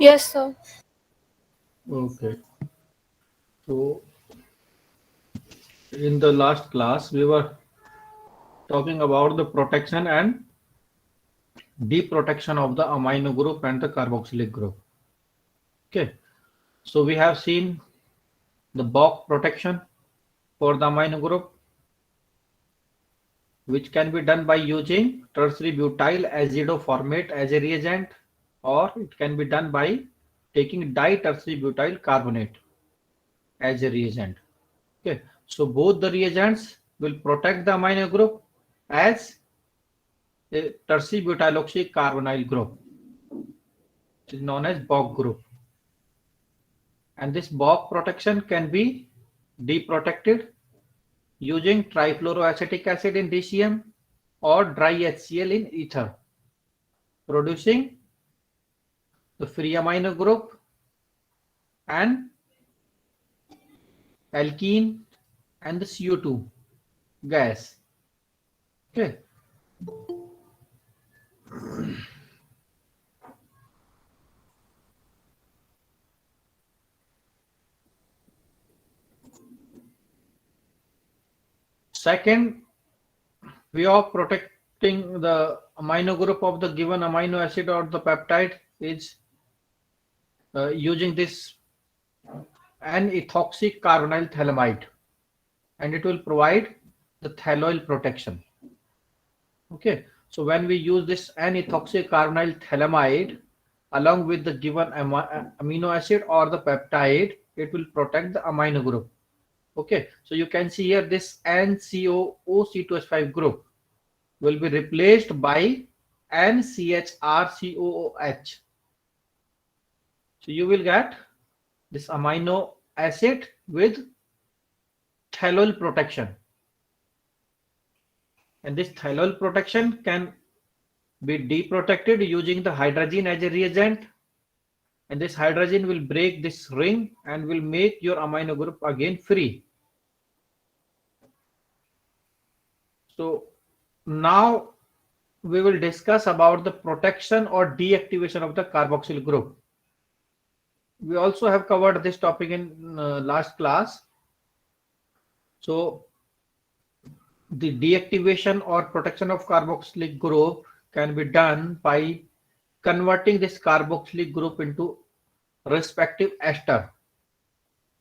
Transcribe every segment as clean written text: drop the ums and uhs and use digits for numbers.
Yes, sir. Okay. So in the last class, we were talking about the protection and deprotection of the amino group and the carboxylic group. Okay. So we have seen the Bock protection for the amino group, which can be done by using tertiary butyl azido formate as a reagent, or it can be done by taking ditertiary butyl carbonate as a reagent. Okay, so both the reagents will protect the amino group as a tertiary butyloxy carbonyl group, which is known as Bock group. And this Bock protection can be deprotected using trifluoroacetic acid in DCM or dry HCl in ether, producing the free amino group and alkene and the CO2 gas. Okay. Second way of protecting the amino group of the given amino acid or the peptide is using this N-ethoxy carbonyl phthalimide, and it will provide the thalloyl protection. Okay, so when we use this N-ethoxy carbonyl phthalimide along with the given amino acid or the peptide, it will protect the amino group. Okay, so you can see here this NCOOC2H5 group will be replaced by NCHRCOOH. So you will get this amino acid with thalloyl protection, and this thalloyl protection can be deprotected using the hydrazine as a reagent, and this hydrazine will break this ring and will make your amino group again free. So now we will discuss about the protection or deactivation of the carboxyl group. We also have covered this topic in last class. So the deactivation or protection of carboxylic group can be done by converting this carboxylic group into respective ester.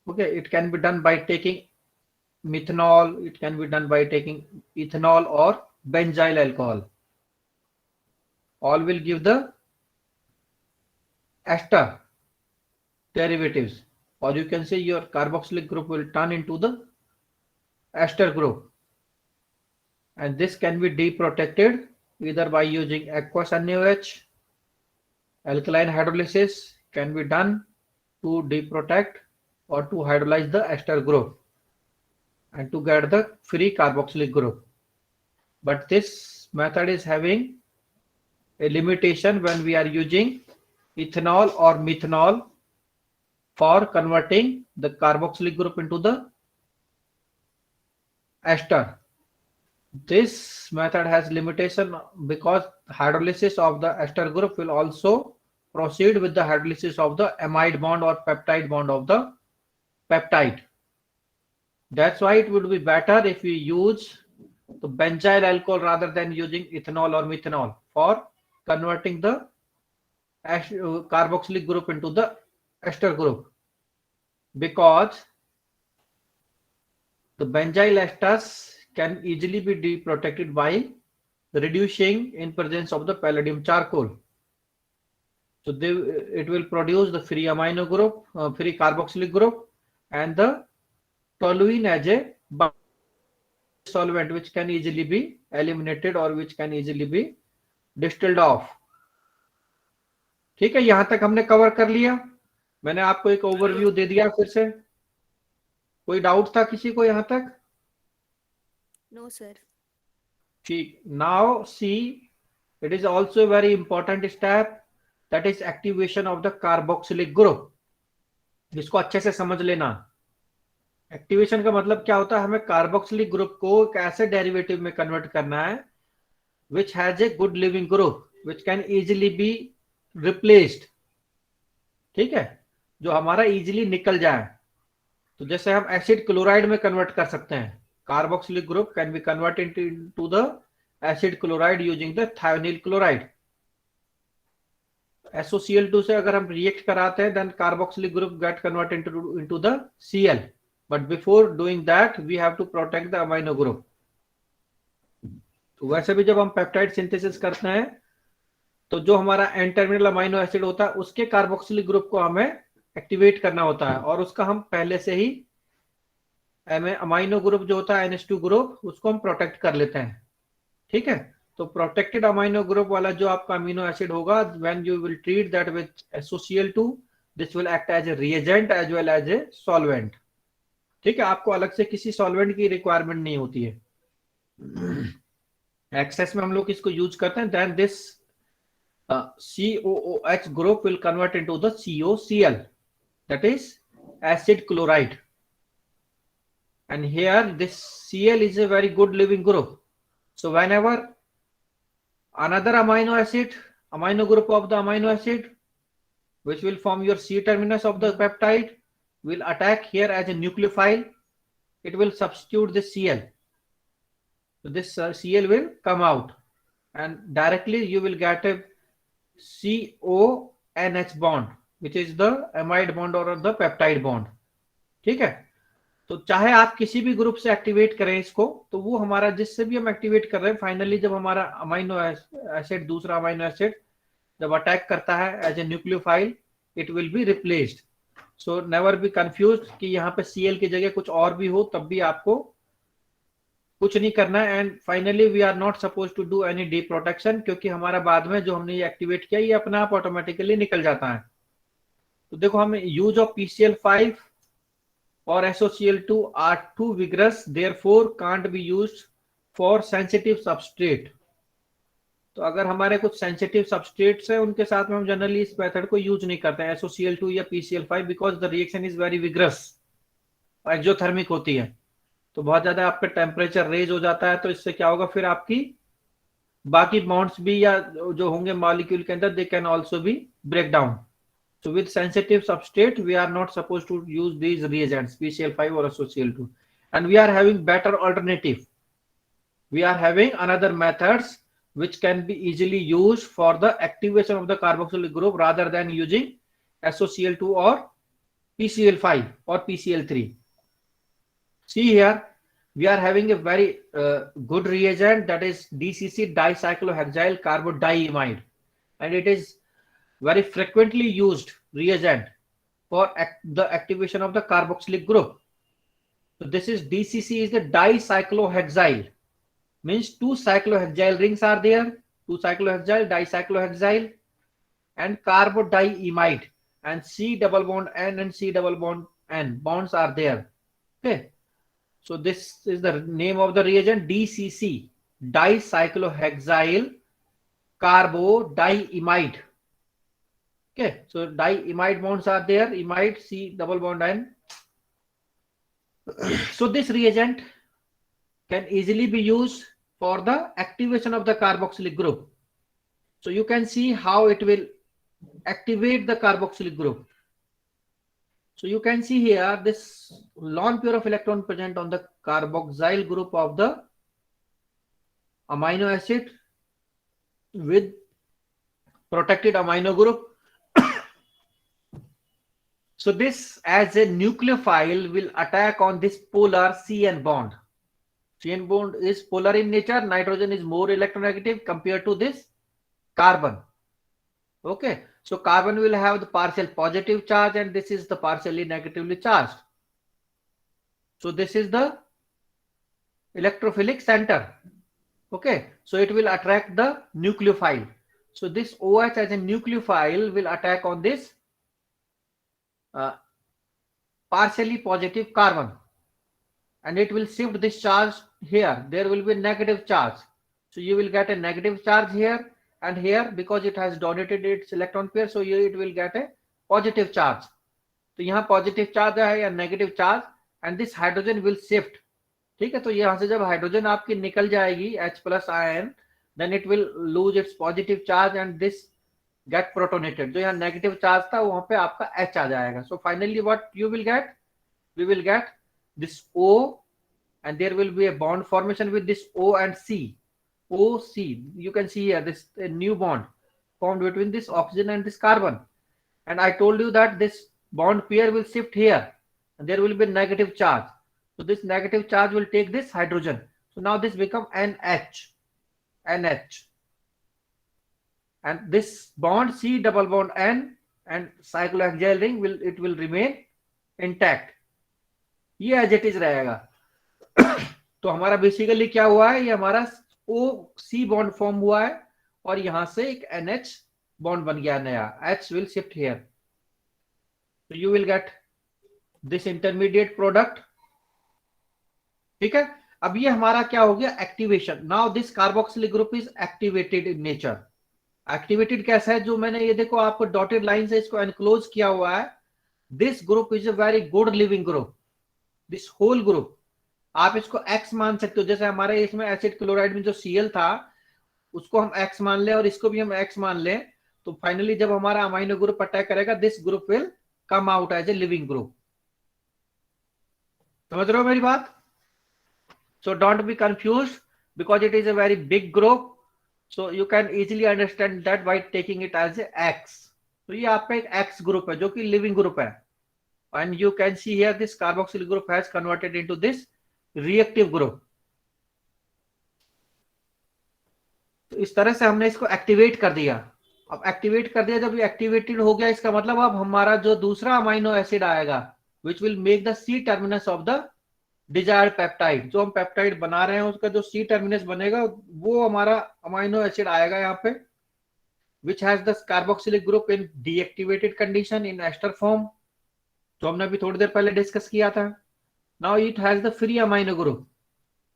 Okay, it can be done by taking methanol, it can be done by taking ethanol or benzyl alcohol. All will give the ester derivatives, or you can say your carboxylic group will turn into the ester group, and this can be deprotected either by using aqueous NaOH. Alkaline hydrolysis can be done to deprotect or to hydrolyze the ester group and to get the free carboxylic group. But this method is having a limitation when we are using ethanol or methanol for converting the carboxylic group into the ester. This method has limitation because hydrolysis of the ester group will also proceed with the hydrolysis of the amide bond or peptide bond of the peptide. That's why it would be better if we use the benzyl alcohol rather than using ethanol or methanol for converting the carboxylic group into the ester group, because the benzyl esters can easily be deprotected by reducing in presence of the palladium charcoal. So it will produce the free amino group, free carboxylic group, and the toluene as a solvent which can easily be eliminated or which can easily be distilled off. ठीक है, यहां तक हमने cover कर लिया. मैंने आपको एक ओवरव्यू दे दिया. फिर से कोई डाउट था किसी को यहां तक? No, sir. ठीक. Now see, it is also a very important step, that is activation of the carboxylic group. इसको अच्छे से समझ लेना. एक्टिवेशन का मतलब क्या होता है? हमें कार्बोक्सिलिक ग्रुप को एक ऐसे डेरिवेटिव में कन्वर्ट करना है which has a good living group which can easily be replaced ठीक है, जो हमारा इजीली निकल जाए। तो जैसे हम एसिड क्लोराइड में कन्वर्ट कर सकते हैं, carboxylic group can be converted into the acid chloride using the thionyl chloride. SOCl2 से अगर हम रिएक्ट कराते हैं then carboxylic group get converted into the Cl, but before doing that we have to protect the amino group. तो वैसे भी जब हम पेप्टाइड सिंथेसिस करते हैं तो जो हमारा एन टर्मिनल अमाइनो एसिड होता है उसके कार्बोक्सिलिक ग्रुप को हमें एक्टिवेट करना होता है, और उसका हम पहले से ही अमाइनो ग्रुप जो होता है NH2 ग्रुप उसको हम प्रोटेक्ट कर लेते हैं। ठीक है, तो प्रोटेक्टेड अमाइनो ग्रुप वाला जो आपका अमीनो एसिड होगा, when you will treat that with SOCl2, this will act as a reagent as well as a solvent. ठीक है, आपको अलग से किसी सॉल्वेंट की रिक्वायरमेंट नहीं होती है। एक्सेस में हम लोग इसको यूज करते हैं, then this COOH group will convert into the COCl, that is acid chloride, and here this Cl is a very good living group. So whenever another amino group of the amino acid which will form your C terminus of the peptide will attack here as a nucleophile, it will substitute this Cl. So this Cl will come out and directly you will get a CONH bond which is the amide bond or the peptide bond। ठीक है, तो चाहे आप किसी भी group से activate करें इसको, तो वो हमारा जिससे भी हम एक्टिवेट कर रहे हैं, फाइनली जब हमारा अमाइनो एसिड दूसरा अमाइनो एसिड जब अटैक करता है as a nucleophile, it will be replaced. So never be confused कि यहाँ पे Cl की जगह कुछ और भी हो, तब भी आपको कुछ नहीं करना है। And finally we are not suppose to do any deprotection, क्योंकि हमारा बाद में जो हमने ये एक्टिवेट किया ये अपना आप ऑटोमेटिकली निकल जाता है। तो देखो, हमें यूज ऑफ PCl5 और SOCl2 are too vigorous, therefore can't be used for sensitive substrate। तो अगर हमारे कुछ सेंसिटिव सबस्ट्रेट्स है उनके साथ में हम जनरली इस मेथड को यूज नहीं करते हैं, SOCl2 या PCl5, because the reaction is very vigorous, exothermic होती है, तो बहुत ज्यादा आपका टेम्परेचर रेज हो जाता है। तो इससे क्या होगा, फिर आपकी बाकी बॉन्ड्स भी या जो होंगे मॉलिक्यूल के अंदर, they can also be break down. So with sensitive substrate, we are not supposed to use these reagents, PCl5 or SOCl2, and we are having better alternative. We are having another methods which can be easily used for the activation of the carboxylic group rather than using SOCl2 or PCl5 or PCl3. See here, we are having a very good reagent, that is DCC, dicyclohexyl carbodiimide, and it is very frequently used reagent for the activation of the carboxylic group. So this is DCC is the dicyclohexyl, means two cyclohexyl rings are there, two cyclohexyl, dicyclohexyl, and carbodiimide, and C double bond N and C double bond N bonds are there. Okay, so this is the name of the reagent, DCC, dicyclohexyl carbodiimide. Okay, so diimide bonds are there, imide, C double bond N. So this reagent can easily be used for the activation of the carboxylic group. So you can see how it will activate the carboxylic group. So you can see here this lone pair of electron present on the carboxyl group of the amino acid with protected amino group. So this as a nucleophile will attack on this polar CN bond. CN bond is polar in nature. Nitrogen is more electronegative compared to this carbon. Okay, so carbon will have the partial positive charge and this is the partially negatively charged. So this is the electrophilic center. Okay, so it will attract the nucleophile. So this OH as a nucleophile will attack on this partially positive carbon, and it will shift this charge here. There will be negative charge, so you will get a negative charge here and here because it has donated its electron pair, so here it will get a positive charge. तो यहाँ positive charge है या negative charge, and this hydrogen will shift. ठीक है, तो यहाँ से जब हाइड्रोजन आपकी निकल जाएगी H+ ion, then it will lose its positive charge and this get protonated, जो यहाँ नेगेटिव चार्ज था वहां पे आपका H आ जाएगा. So finally what you will gate, we will get this O, and there will be a bond formation with this O and C. OC, you can see here this a new bond formed between this oxygen and this carbon, and I told you that this bond pair will shift here and there will be negative charge. So this negative charge will take this hydrogen. So now this become NH, and this bond C double bond N and cyclohexyl ring will remain intact. ये as it is रहेगा. तो हमारा basically क्या हुआ है, ये हमारा ओ सी bond form हुआ है और यहां से एक NH बॉन्ड बन गया नया. H विल शिफ्ट हियर, तो you will get this intermediate product. ठीक है, अब ये हमारा क्या हो गया, activation. Now this carboxylic group is activated in nature. Activated कैसा है, जो मैंने ये देखो आपको डॉटेड लाइन से इसको एनक्लोज किया हुआ है. This group is a very good leaving group. This whole group आप इसको X मान सकते हो. जैसे हमारे इसमें एसिड क्लोराइड में जो Cl था उसको हम X मान लें और इसको भी हम X मान लें, तो फाइनली जब हमारा अमाइनो ग्रुप अटैक करेगा, this group will come out as a leaving group. समझ रहे हो मेरी बात? So don't be confuse because it is a very big group. So you can easily understand that by taking it as a X. तो ये आपका एक X group है जो कि लिविंग ग्रुप है. And you can see here this carboxyl group has converted into this reactive group. तो इस तरह से हमने इसको एक्टिवेट कर दिया. अब एक्टिवेट कर दिया, जब ये एक्टिवेटेड हो गया, इसका मतलब अब हमारा जो दूसरा अमाइनो एसिड आएगा which will make the C terminus of the desired peptide. जो हम पेप्टाइड बना रहे हैं उसका जो C terminus बनेगा वो हमारा अमाइनो एसिड आएगा यहाँ पे, which has the carboxylic group in deactivated condition in ester form, तो हमने अभी थोड़ी देर पहले डिस्कस किया था. Now it has the free amino group.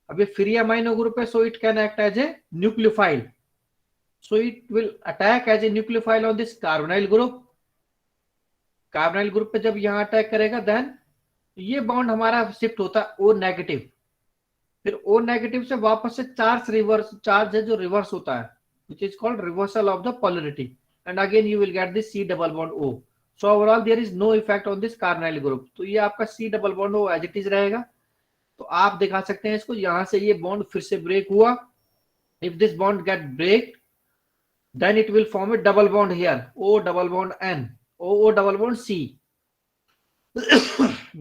अब ये फ्री अमाइनो ग्रुप है, so it can act as a nucleophile. So it will attack as a nucleophile on this carbonyl group. Carbonyl group पे जब यहाँ attack करेगा, then ये bond हमारा shift होता है O नेगेटिव. फिर O नेगेटिव से वापस से चार्ज है जो रिवर्स होता है, विच is called reversal of the polarity, and again you will get this C double bond O. So overall there is no effect on this carbonyl group. तो ये आपका C डबल बॉन्ड हो as it is रहेगा. तो आप दिखा सकते हैं इसको, यहां से ये बॉन्ड फिर से ब्रेक हुआ. If this bond get break then it will form a double bond here, O double bond N, O double bond C.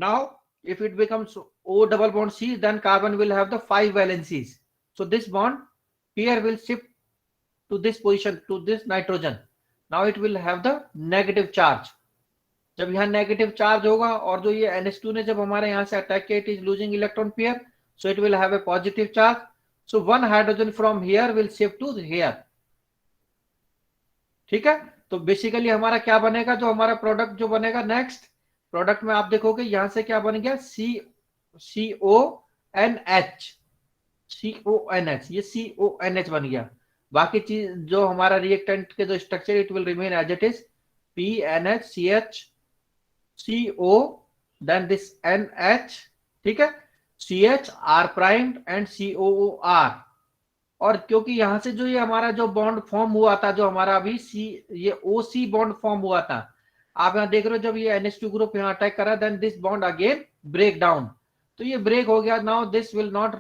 Now if it becomes O double bond C, then carbon will have the 5 valencies. So this bond here will shift to this position, to this nitrogen. Now it will have the negative charge. जब यहाँ negative charge होगा और जो ये NH2 ने जब हमारे यहाँ से अटैक किया, it is losing electron pair, so it will have a positive charge. So one hydrogen from here will shift to here. ठीक है, तो बेसिकली हमारा क्या बनेगा, जो हमारा प्रोडक्ट जो बनेगा, नेक्स्ट प्रोडक्ट में आप देखोगे यहां से क्या बन गया, CONH. ये CONH बन गया. बाकी चीज जो हमारा रिएक्टेंट के जो structure, it will remain as it is, PNH CO, then this NH. ठीक है, CH R prime and COOR. और क्योंकि यहां से जो ये हमारा जो बॉन्ड फॉर्म हुआ था, जो हमारा अभी ये OC बॉन्ड फॉर्म हुआ था, आप यहां देख रहे हो, जब ये NH2 ग्रुप यहां अटैक करा, then this bond again break down. तो ये ब्रेक हो गया. Now this will not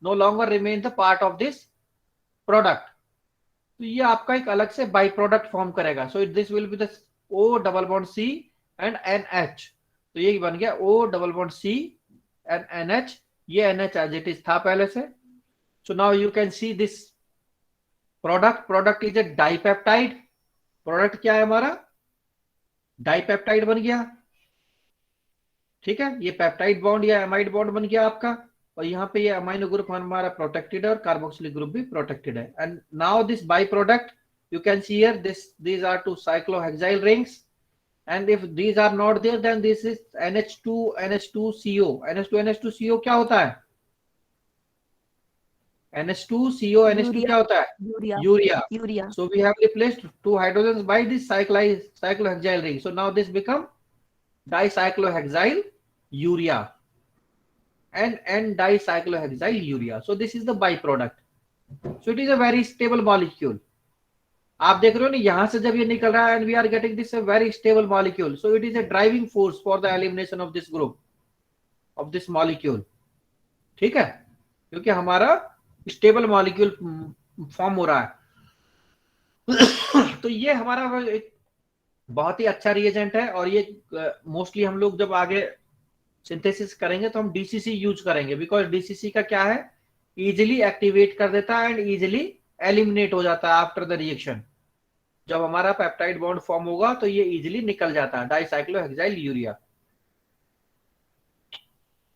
no longer remain the part of this product. तो ये आपका एक अलग से बाई प्रोडक्ट फॉर्म करेगा. So this will be the O double bond C and NH. तो ये बन गया O double bond C and NH. ये NH एज इट इज था पहले से. So now you can see this product is a dipeptide. Product क्या है हमारा, डाइपेप्टाइड बन गया. ठीक है, ये पेप्टाइड बॉन्ड या एमाइड बॉन्ड बन गया आपका, और यहाँ पे ये अमाइनो ग्रुप हमारा प्रोटेक्टेड है और कार्बोक्सिलिक ग्रुप भी प्रोटेक्टेड है. And now this by product you can see here, these are two cyclohexyl rings, and if these are not there, then this is NH2CO. NH2CO क्या होता है, NH2CO NH2 क्या होता है, urea. So we have replaced two hydrogens by this cyclohexyl ring. So now this become dicyclohexyl urea and N-dicyclohexyl urea. So this is the byproduct. So it is a very stable molecule. आप देख रहे हो ना, यहां से जब ये निकल रहा है and we are getting this very stable molecule, so it is a driving force for the elimination of this group, of this molecule. ठीक है, क्योंकि हमारा स्टेबल मॉलिक्यूल फॉर्म हो रहा है। तो ये हमारा एक बहुत ही अच्छा रिएजेंट है, और ये मोस्टली हम लोग जब आगे सिंथेसिस करेंगे तो हम डीसीसी यूज करेंगे, बिकॉज डीसीसी का क्या है, इजिली एक्टिवेट कर देता है एंड इजिली एलिमिनेट हो जाता है आफ्टर द रिएक्शन। जब हमारा पेप्टाइड बॉन्ड फॉर्म होगा तो ये इजिली निकल जाता है, डाइसाइक्लोहेक्साइल यूरिया।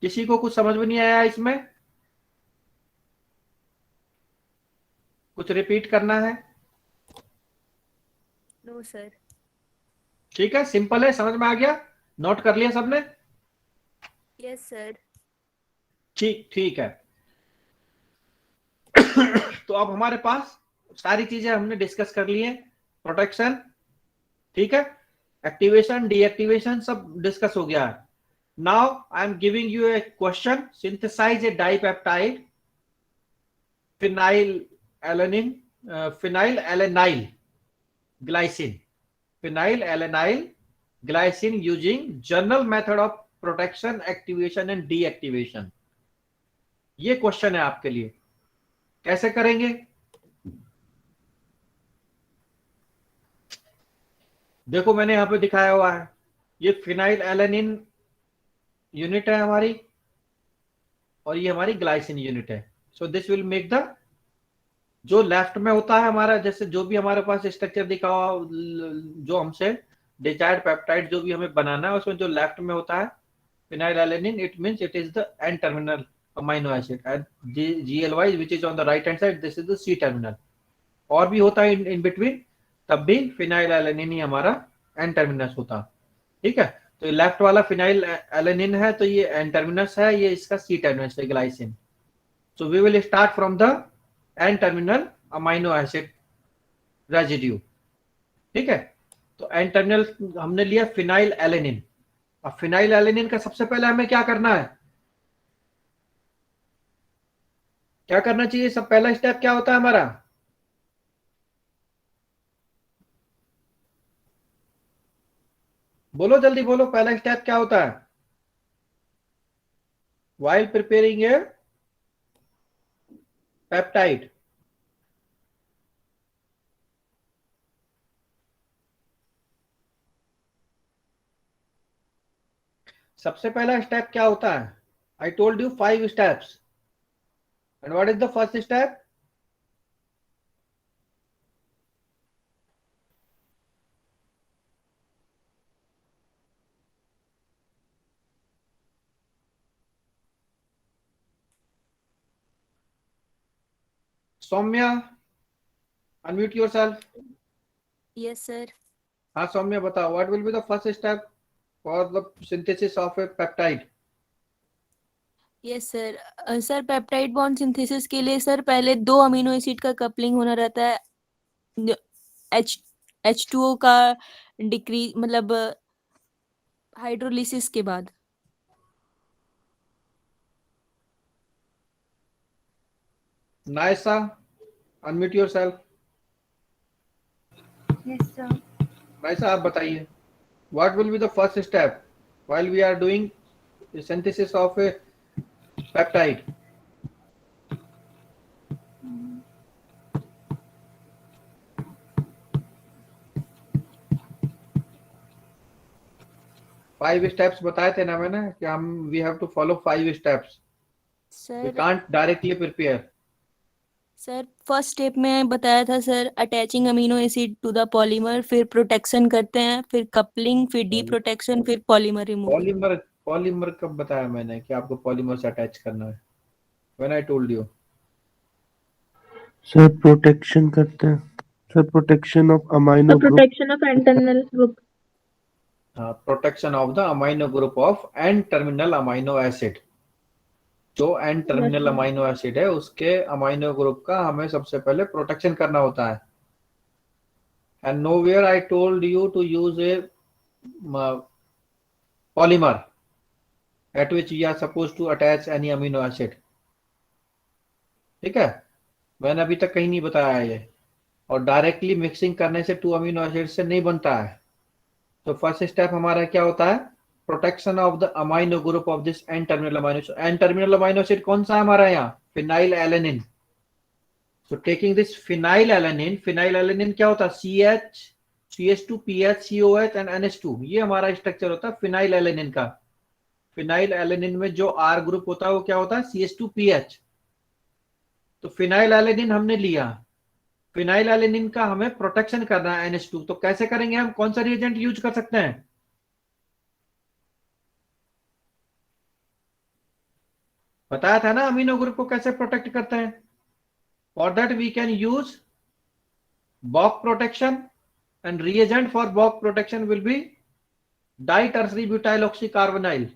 किसी को कुछ समझ में नहीं आया इसमें? कुछ रिपीट करना है? No sir. ठीक है, सिंपल है, समझ में आ गया, नोट कर लिया सबने? Yes sir. ठीक ठीक है। तो अब हमारे पास सारी चीजें हमने डिस्कस कर ली है। प्रोटेक्शन, ठीक है, एक्टिवेशन, डीएक्टिवेशन सब डिस्कस हो गया है। Now I am giving you a question, synthesise a dipeptide phenylalanine, phenylalanyl glycine, phenylalanyl glycine using general method of protection, activation and deactivation. ये question है आपके लिए, कैसे करेंगे? देखो मैंने यहां पे दिखाया हुआ है, ये फिनाइल एलेनिन यूनिट है हमारी, और ये हमारी ग्लाइसिन यूनिट है। So this will make the, जो लेफ्ट में होता है हमारा, जैसे जो भी हमारे पास स्ट्रक्चर दिखा हुआ, जो हमसे डिजायर्ड पेप्टाइड जो भी हमें बनाना है, उसमें जो लेफ्ट में होता है phenylalanine, it means it is the N terminal amino acid, and GLY which is on the right hand side, this is the C terminal. और भी होता है इन बिटवीन, तब भी फिनाइल एलेनिन ही हमारा एन टर्मिनस होता है। ठीक है, तो लेफ्ट वाला फिनाइल एलेनिन है, तो ये एन टर्मिनस है, ये इसका C टर्मिनस है, glycine. So we will start from the N terminal amino acid residue. ठीक है, तो एन टर्मिनल हमने लिया फिनाइल एलेनिन। अब फिनाइल एलेनिन का सबसे पहले हमें क्या करना है, क्या करना चाहिए? सब पहला स्टेप क्या होता है हमारा? बोलो जल्दी बोलो, पहला स्टेप क्या होता है while preparing a peptide? सबसे पहला स्टेप क्या होता है? I told you 5 steps, and what is the first step? Saumya, unmute yourself. Yes sir. हाँ सौम्या बताओ, what will be the first step for the synthesis of a peptide? Yes sir. Sir peptide bond synthesis के लिए sir पहले दो amino acid का coupling होना रहता है, एच H2O का डिक्रीज मतलब हाइड्रोलिसिस के बाद। Naysa, unmute yourself. Yes, sir. Naysa आप बताइए, what will be the first step while we are doing synthesis of a peptide? 5 steps बताए थे ना मैंने, कि हम we have to follow 5 steps, we sir can't directly prepare. Sir first step में बताया था sir, attaching amino acid to the polymer, फिर प्रोटेक्शन करते हैं, फिर कपलिंग, फिर डी प्रोटेक्शन, फिर पॉलीमर रिमूवल। पॉलीमर, पॉलीमर कब बताया मैंने कि आपको पॉलीमर से अटैच करना है? When I told you? Sir protection करते हैं, sir protection of The amino group. protection of N-terminal group. Protection of the amino group of N terminal amino acid. जो N terminal sir. Amino acid है उसके amino group का हमें सबसे पहले protection करना होता है। And nowhere I told you to use a polymer at which we are supposed to attach any amino acid। ठीक है, मैंने अभी तक कहीं नहीं बताया ये। और डायरेक्टली मिक्सिंग करने से 2 अमीनो एसिड से नहीं बनता है। तो फर्स्ट स्टेप हमारा क्या होता है, protection of the amino group of this N terminal amino acid. N terminal amino acid कौन सा है हमारा यहाँ, phenylalanine. So taking this phenylalanine क्या होता है, CH CH2 PH COH and NH2, ये हमारा स्ट्रक्चर होता है फिनाइल एलेनिन का। फिनाइल एलेनिन में जो R ग्रुप होता है वो क्या होता है, CH2PH। तो फिनाइल एलेनिन हमने लिया, फिनाइल एलेनिन का हमें प्रोटेक्शन करना है NH2, तो कैसे करेंगे हम, कौन सा रिएजेंट यूज कर सकते हैं, बताया था ना अमीनो ग्रुप को कैसे प्रोटेक्ट करते हैं। For that we can use Boc protection and reagent for Boc protection will be di tertiary butyl oxy carbonyl,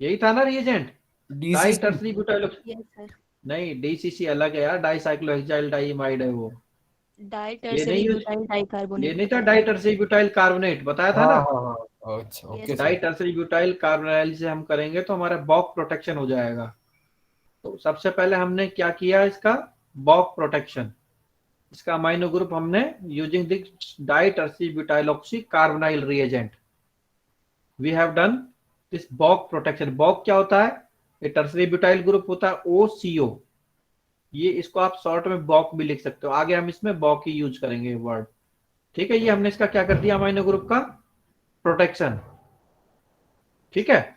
यही था ना reagent, di DCC tertiary butyl oxy. Yes sir. नहीं DCC अलग है यार, डाई साइक्लोहेक्साइल डाइमाइड है वो, डाई ये टर्सरी नहीं यूज, ब्यूटाइल ये डाइकार्बोनेट। नहीं था डाई टर्सरी ब्यूटाइल कार्बोनेट, बताया था हाँ ना। हाँ हाँ, अच्छा ओके Yes, सर। डाई टर्सरी ब्यूटाइल कार्बोनाइल से हम करेंगे तो हमारा बॉक प्रोटेक्शन हो जाएगा। तो सबसे पहले हमने क्या किया, इसका बॉक प्रोटेक्शन, इसका अमाइनो ग्रुप हमने using this di tertiary butyl oxy carbonyl reagent we have done this Boc protection. Boc क्या होता है, ये टर्सरी ब्यूटाइल ग्रुप होता है OCO, ये इसको आप शॉर्ट में बॉक भी लिख सकते हो, आगे हम इसमें बॉक ही यूज करेंगे वर्ड। ठीक है, ये हमने इसका क्या कर दिया, अमाइनो ग्रुप का प्रोटेक्शन। ठीक है,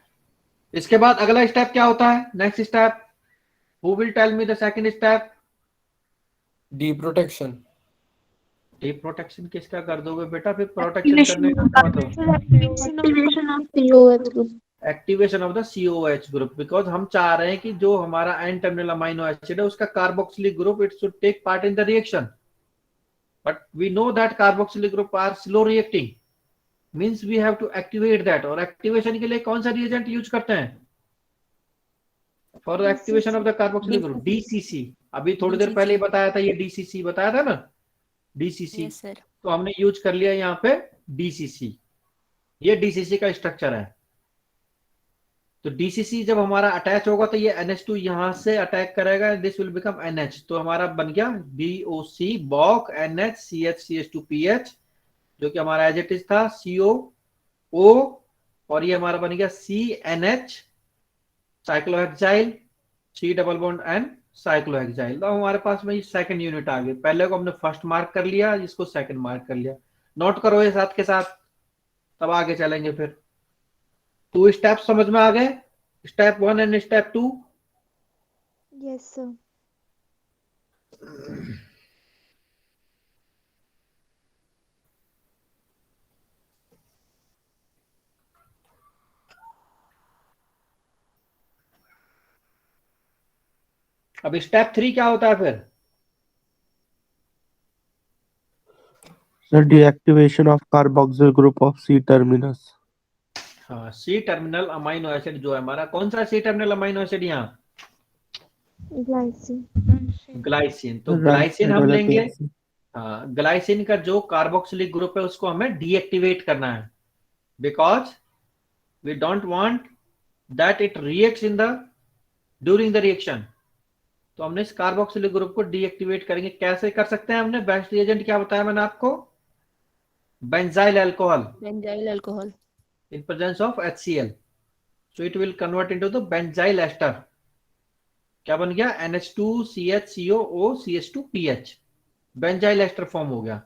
इसके बाद अगला स्टेप क्या होता है, next step, who will tell me the second step. Deprotection. Deprotection किसका कर दोगे बेटा, फिर प्रोटेक्शन करने का क्या मतलब, Activation of COH group. Activation of the COH group, because हम चाह रहे हैं कि जो हमारा एन टर्मिनल अमाइनो एसिड है उसका carboxylic group it should take part in the reaction, but we know that carboxylic group are slow reacting, means we have to activate that. और एक्टिवेशन के लिए कौन सा रिएजेंट यूज करते हैं for activation of the carboxylic group, DCC। अभी थोड़ी देर पहले ही बताया था, ये DCC बताया था ना, DCC। Yes sir. तो हमने यूज कर लिया यहाँ पे DCC, ये DCC का स्ट्रक्चर है। तो DCC जब हमारा अटैच होगा तो ये NH2 यहां से अटैक करेगा, दिस विल बिकम NH, तो हमारा बन गया BOC बॉक NH CH CH2PH, जो कि हमारा एज इट इज था COO, और ये हमारा बन गया CNH cyclohexyl C double bond N cyclohexyl. तो हमारे पास में सेकंड यूनिट आ गई, पहले को हमने फर्स्ट मार्क कर लिया, इसको सेकंड मार्क कर लिया, नोट करो ये साथ के साथ, तब आगे चलेंगे फिर। 2 स्टेप समझ में आ गए, step 1 and step 2। Yes, sir. अब स्टेप 3 क्या होता है फिर, The deactivation of carboxyl group of C terminus. हाँ C टर्मिनल अमाइनो एसिड जो है हमारा, कौन सा C टर्मिनल अमाइनो एसिड यहाँ, Glycine. ग्लाइसिन। तो Right ग्लाइसिन side हम वाला लेंगे, glycine. हाँ ग्लाइसिन का जो कार्बोक्सिलिक ग्रुप है उसको हमें डीएक्टिवेट करना है, because we don't want that it reacts in the during the reaction. तो हमने इस कार्बोक्सिलिक ग्रुप को डीएक्टिवेट करेंगे, कैसे कर सकते हैं, हमने बेस्ट रिएजेंट क्या बताया मैंने आपको, benzyl alcohol benzyl alcohol. in presence of HCl, so it will convert into the benzyl ester, क्या बन गया NH2CHCOO CH2PH, benzyl ester form हो गया।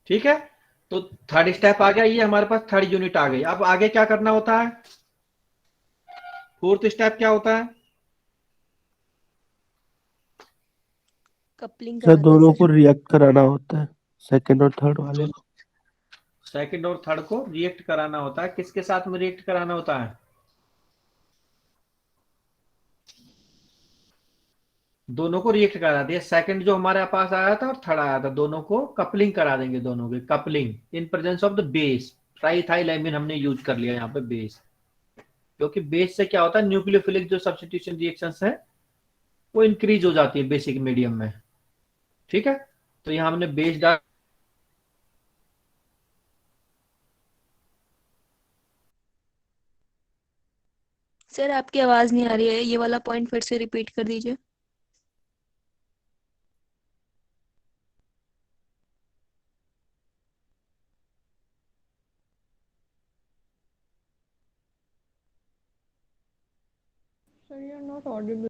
ठीक है, तो थर्ड स्टेप आ गया, ये हमारे पास थर्ड यूनिट आ गई। अब आगे क्या करना होता है, फोर्थ स्टेप क्या होता है, कपलिंग सर कराना दोनों सर। को रिएक्ट कराना होता है, सेकंड और थर्ड वाले को। सेकंड और थर्ड को रिएक्ट कराना होता है, किसके साथ में रिएक्ट कराना होता है, दोनों को रिएक्ट करा दिया, सेकंड जो हमारे पास आया था और थर्ड आया था, दोनों को कपलिंग करा देंगे, दोनों की coupling in presence of the base, triethylamine हमने यूज कर लिया यहाँ पे बेस, क्योंकि बेस से क्या होता है, न्यूक्लियोफिलिक जो सब्स्टिट्यूशन रिएक्शंस है वो इंक्रीज हो जाती है बेसिक मीडियम में। ठीक है, तो यहाँ हमने बेस डाल, सर आपकी आवाज नहीं आ रही है, ये वाला पॉइंट फिर से रिपीट कर दीजिए। Sir, you're not audible.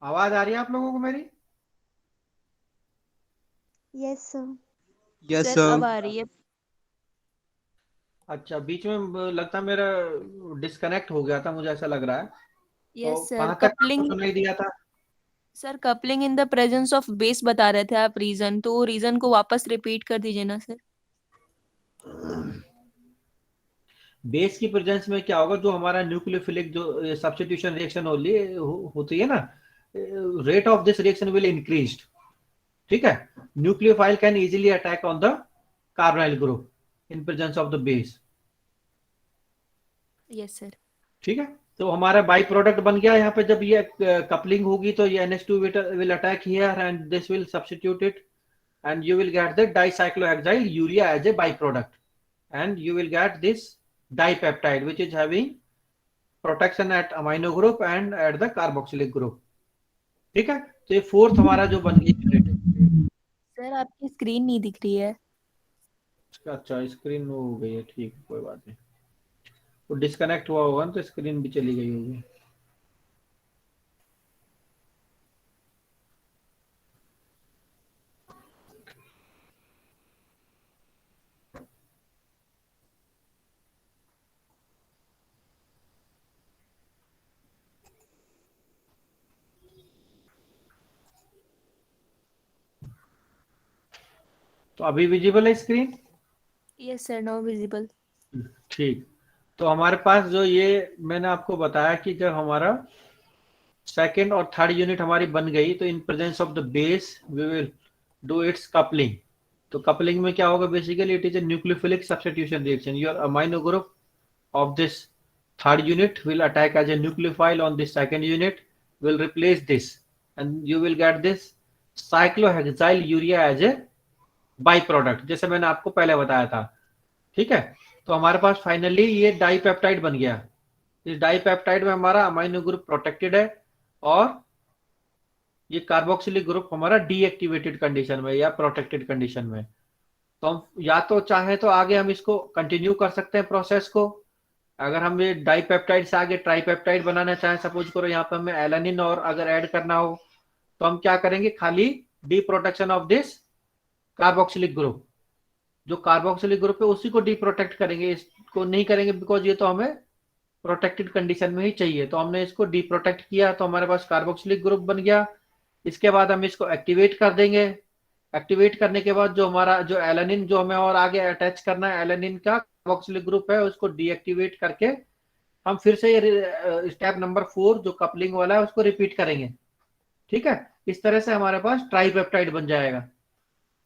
आवाज आ रही है आप लोगों को मेरी? Yes, sir. Yes, सर अब sir. आ रही है। अच्छा, बीच में लगता है मेरा डिस्कनेक्ट हो गया था, मुझे ऐसा लग रहा है। तो यस सर, कहाँ तक आपको कपलिंग। सुनाई दिया था? Sir coupling in the presence of base बता रहे थे आप रीजन, तो रीजन को वापस रिपीट कर दीजिए ना सर। बेस की प्रेजेंस में क्या होगा, जो हमारा न्यूक्लियोफिलिक जो सब्स्टिट्यूशन रिएक्शन होती है ना, rate of this reaction will increase. ठीक है, nucleophile can easily attack on the carbonyl group in presence of the base. Yes sir. ठीक है, तो हमारा बाई प्रोडक्ट बन गया यहाँ पे। जब ये कपलिंग होगी तो ये NH2 will attack here and this will substitute it and you will get the dicyclohexyl urea as a byproduct, and you will get this dipeptide which is having protection at amino group and at the carboxylic group. ठीक है, तो ये fourth हमारा जो बन गया unit. Sir आपकी screen नहीं दिख रही है। अच्छा, स्क्रीन हो गई है, ठीक है, कोई बात नहीं। तो डिस्कनेक्ट हुआ होगा तो स्क्रीन भी चली गई होगी। तो अभी विजिबल है screen? Yes sir, now visible. ठीक, तो हमारे पास जो ये मैंने आपको बताया कि जब हमारा सेकेंड और थर्ड यूनिट हमारी बन गई तो in presence of the base we will do its coupling. तो कपलिंग में क्या होगा, basically it is a nucleophilic substitution reaction. Your amino group of this third unit will attack as a nucleophile on this second unit, will replace this, and you will get this cyclohexyl urea as a byproduct, जैसे मैंने आपको पहले बताया था। ठीक है, तो हमारे पास फाइनली ये डाइपेप्टाइड बन गया। इस डाइपेप्टाइड में हमारा अमाइनो ग्रुप प्रोटेक्टेड है और ये कार्बोक्सिलिक ग्रुप हमारा डीएक्टिवेटेड कंडीशन में या प्रोटेक्टेड कंडीशन में। तो हम या तो चाहे तो आगे हम इसको कंटिन्यू कर सकते हैं प्रोसेस को। अगर हम ये डाइपेप्टाइड से आगे ट्राइपेप्टाइड बनाना चाहें, सपोज करो यहाँ पे हमें एलानिन और अगर ऐड करना हो, तो हम क्या करेंगे, खाली D protection of this carboxylic group, जो कार्बोक्सिलिक ग्रुप है उसी को डी प्रोटेक्ट करेंगे, इसको नहीं करेंगे बिकॉज ये तो हमें प्रोटेक्टेड कंडीशन में ही चाहिए। तो हमने इसको डी प्रोटेक्ट किया तो हमारे पास कार्बोक्सिलिक ग्रुप बन गया। इसके बाद हम इसको एक्टिवेट कर देंगे। एक्टिवेट करने के बाद जो हमारा जो एलानिन जो हमें और आगे अटैच करना है, एलानिन का कार्बोक्सिलिक ग्रुप है, उसको डीएक्टिवेट करके हम फिर से स्टेप नंबर 4 जो कपलिंग वाला है उसको रिपीट करेंगे। ठीक है, इस तरह से हमारे पास ट्राइपेप्टाइड बन जाएगा।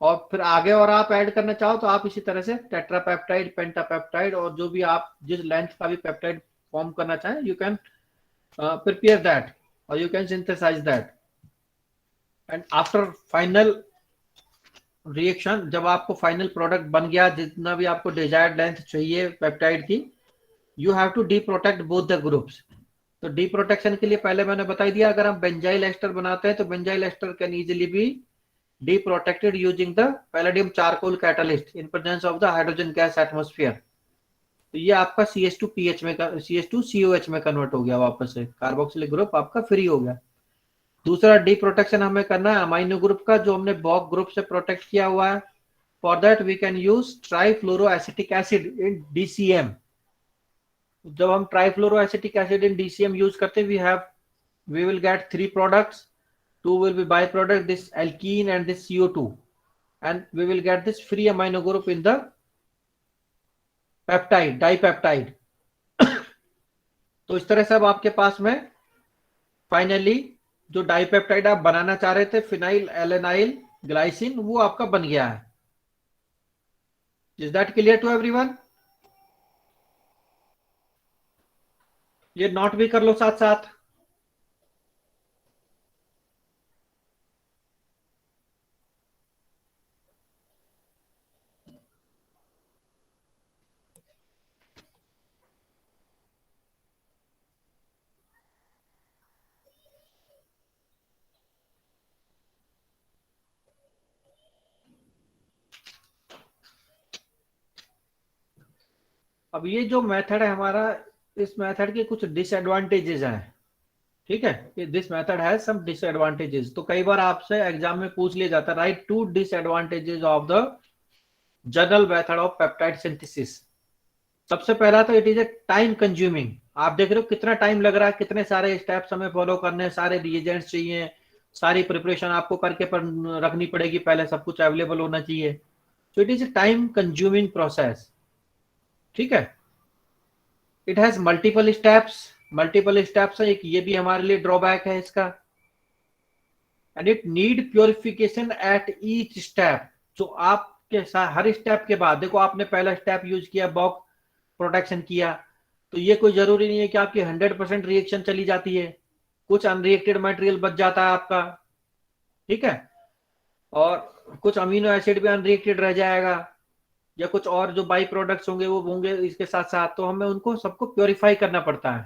और फिर आगे और आप ऐड करना चाहो तो आप इसी तरह से टेट्रापेप्टाइड, पेंटापेप्टाइड और जो भी आप जिस लेंथ का भी पेप्टाइड फॉर्म करना चाहें, यू कैन प्रिपेयर दैट और you can synthesize that. And after final reaction, जब आपको फाइनल प्रोडक्ट बन गया, जितना भी आपको डिजायर्ड लेंथ चाहिए पेप्टाइड की, you have to deprotect both the groups. तो डी प्रोटेक्शन के लिए पहले मैंने बता दिया, अगर हम बेंजाइल एस्टर बनाते हैं तो benzyl ester can easily be deprotected using the palladium charcoal catalyst in presence of the hydrogen gas atmosphere. तो ये आपका CH2PH में CH2COH में कन्वर्ट हो गया, वापस से कार्बोक्सिलिक ग्रुप आपका फ्री हो गया। दूसरा डी प्रोटेक्शन हमें करना है अमाइनो ग्रुप का, जो हमने बॉक ग्रुप से प्रोटेक्ट किया हुआ है। For that we can use trifluoroacetic acid in DCM। जब हम trifluoroacetic acid in DCM use करते हैं, we will get 3 products. 2 will be byproduct, this alkene and this CO2, and we will get this free amino group in the peptide, dipeptide. तो इस तरह से अब आपके पास में फाइनली जो डाइपेप्टाइड आप बनाना चाह रहे थे, फिनाइल एलेनाइल ग्लाइसिन, वो आपका बन गया है। Is that clear to everyone? ये नोट भी कर लो साथ साथ। अब ये जो मेथड है हमारा, इस मेथड के कुछ डिसएडवांटेजेस हैं। ठीक है, this method has some disadvantages. तो कई बार आपसे एग्जाम में पूछ लिया जाता है, right 2 disadvantages of the general method of peptide synthesis. सबसे पहला तो it is A time consuming. आप देख रहे हो कितना टाइम लग रहा है, कितने सारे स्टेप्स हमें फॉलो करने हैं, सारे रिएजेंट्स चाहिए, सारी प्रिपरेशन आपको करके रखनी पड़ेगी, पहले सब कुछ अवेलेबल होना चाहिए। सो it is A time consuming process. ठीक है, इट हैज मल्टीपल स्टेप्स है, एक ये भी हमारे लिए ड्रॉबैक है इसका। And it need purification at each step. जो आपके हर स्टेप के बाद, देखो आपने पहला स्टेप यूज किया, बॉक प्रोटेक्शन किया, तो ये कोई जरूरी नहीं है कि आपकी 100% रिएक्शन चली जाती है, कुछ अनरिएक्टेड मटेरियल बच जाता है आपका। ठीक है, और कुछ अमीनो एसिड भी अनरिएक्टेड रह जाएगा, या कुछ और जो बाई प्रोडक्ट्स होंगे वो होंगे इसके साथ साथ। तो हमें उनको सबको प्योरीफाई करना पड़ता है।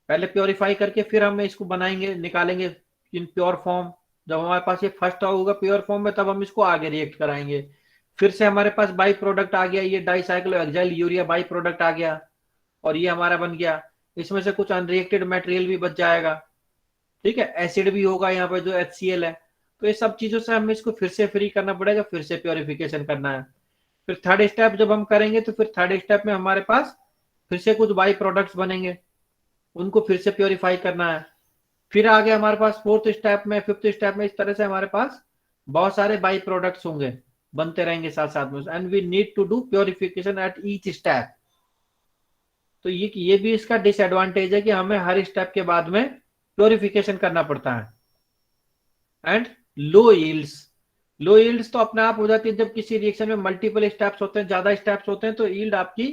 पहले प्योरीफाई करके फिर हम इसको बनाएंगे, निकालेंगे इन प्योर फॉर्म। जब हमारे पास ये फर्स्ट होगा प्योर फॉर्म में, तब हम इसको आगे रिएक्ट कराएंगे। फिर से हमारे पास बाई प्रोडक्ट आ गया, ये डाइसाइक्लोहेक्साइल यूरिया बाई प्रोडक्ट आ गया और ये हमारा बन गया। इसमें से कुछ अनरिएक्टेड मटेरियल भी बच जाएगा। ठीक है, एसिड भी होगा यहाँ पे जो HCl है। तो ये सब चीजों से हमें इसको फिर से फ्री करना पड़ेगा, फिर से प्योरिफिकेशन करना है। फिर थर्ड स्टेप जब हम करेंगे तो फिर थर्ड स्टेप में हमारे पास फिर से कुछ बाई प्रोडक्ट्स बनेंगे, उनको फिर से प्योरीफाई करना है। फिर आगे हमारे पास फोर्थ स्टेप में, फिफ्थ स्टेप में, इस तरह से हमारे पास बहुत सारे बाई प्रोडक्ट्स होंगे। बनते रहेंगे साथ साथ में, and we need to do purification at each step. तो ये भी इसका डिसएडवांटेज है कि हमें हर स्टेप के बाद में प्योरिफिकेशन करना पड़ता है। And low yields, low yields तो अपने आप हो जाती है जब किसी रिएक्शन में मल्टीपल स्टेप्स होते हैं, ज्यादा स्टेप्स होते हैं, तो यील्ड आपकी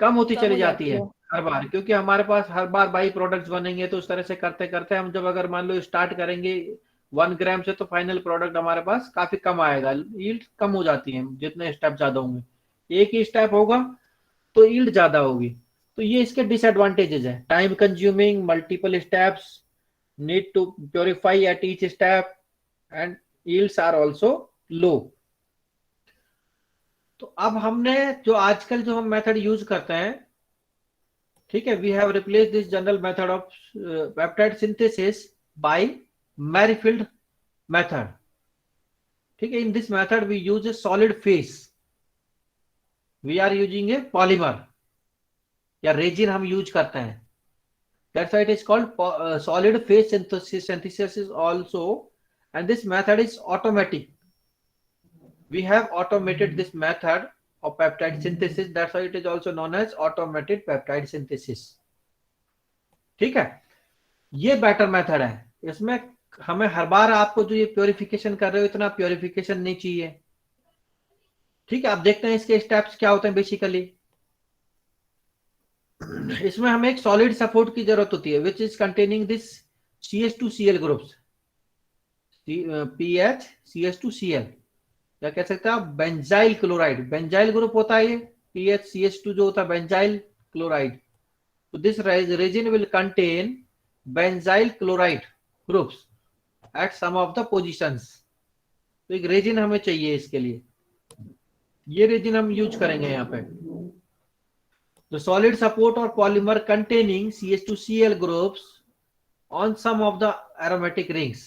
कम होती कम चली हो जाती जाती है है। हर बार, क्योंकि हमारे पास हर बार बाई प्रोडक्ट्स बनेंगे। तो उस तरह से करते करते हम जब अगर मान लो स्टार्ट करेंगे 1 ग्राम से, तो फाइनल प्रोडक्ट हमारे पास काफी कम आएगा, यील्ड कम हो जाती है जितने स्टेप ज्यादा होंगे। एक ही स्टेप होगा तो यील्ड ज्यादा होगी। तो ये इसके डिसएडवांटेजेस है, time consuming, multiple steps, need to purify at each step, and yields are also low. तो अब हमने जो आजकल जो हम मेथड यूज करते हैं, ठीक है, we have replace this general method of peptide synthesis by Merrifield method. ठीक है, in this method we use a solid phase, we are using a polymer या रेजिन हम यूज करते हैं। That's why it is called solid phase synthesis also, and this method is automatic. We have automated this method of peptide synthesis, that's why it is also known as automated peptide synthesis। ठीक है, ये better method है। इसमें हमें हर बार आपको जो ये purification कर रहे हो इतना प्योरिफिकेशन नहीं चाहिए। ठीक है, आप देखते हैं इसके स्टेप्स क्या होते हैं बेसिकली। इसमें हमें एक सॉलिड सपोर्ट की जरूरत होती है, which is containing this CH2Cl groups, PHCH2Cl, या कह सकते हैं आप बेंजाइल क्लोराइड, बेंजाइल ग्रुप होता है ये, PHCH2 जो होता है बेंजाइल क्लोराइड। तो this resin will contain benzyl chloride groups at some of the positions. तो एक रेजिन हमें चाहिए इसके लिए, ये रेजिन हम यूज करेंगे यहाँ पे। The solid support or polymer containing CH2Cl groups on some of the aromatic rings,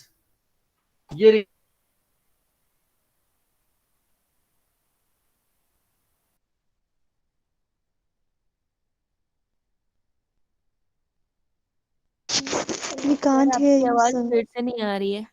ये We सर can't hear आपकी you, आवाज sir. फिर से नहीं आ रही है।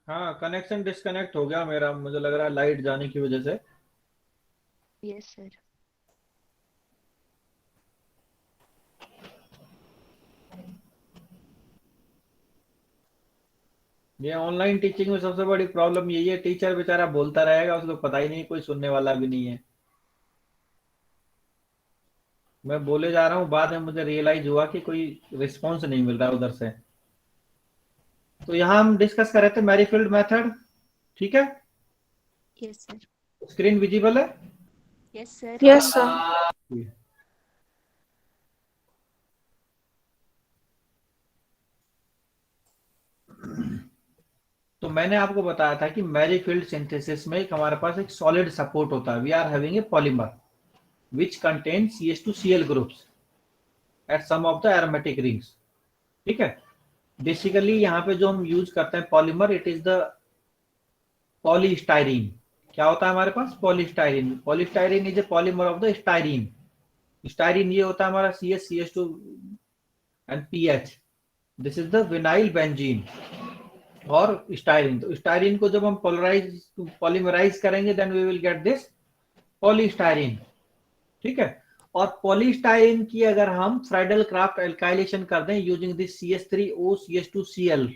हाँ, कनेक्शन डिस्कनेक्ट हो गया मेरा, मुझे लग रहा है लाइट जाने की वजह से। Yes, sir. ये ऑनलाइन टीचिंग में सबसे बड़ी प्रॉब्लम यही है, टीचर बेचारा बोलता रहेगा, उसको पता ही नहीं, कोई सुनने वाला भी नहीं है। मैं बोले जा रहा हूँ, बाद में मुझे रियलाइज हुआ कि कोई रिस्पॉन्स नहीं मिल रहा उधर से। तो यहाँ हम डिस्कस कर रहे थे मैरीफील्ड मेथड, ठीक है? Yes, sir. स्क्रीन विजिबल है? Yes, sir. Yes, sir. तो मैंने आपको बताया था कि मैरीफील्ड सिंथेसिस में एक हमारे पास एक सॉलिड सपोर्ट होता है। We are having a polymer which contains CH2Cl groups at some of the aromatic rings, ठीक है? बेसिकली यहाँ पे जो हम यूज करते हैं polymer, it is the polystyrene. क्या होता है हमारे पास? Polystyrene. Polystyrene is a polymer of the styrene. Styrene ये होता है हमारा CH2 and PH। This is the vinyl benzene और स्टाइरीन। तो स्टाइरीन को जब हम पॉलीमराइज करेंगे then we will get this polystyrene, ठीक है? और पॉलीस्टाइरीन की अगर हम फ्राइडल क्राफ्ट एल्काइलेशन कर दें यूजिंग दिस CH3O CH2Cl,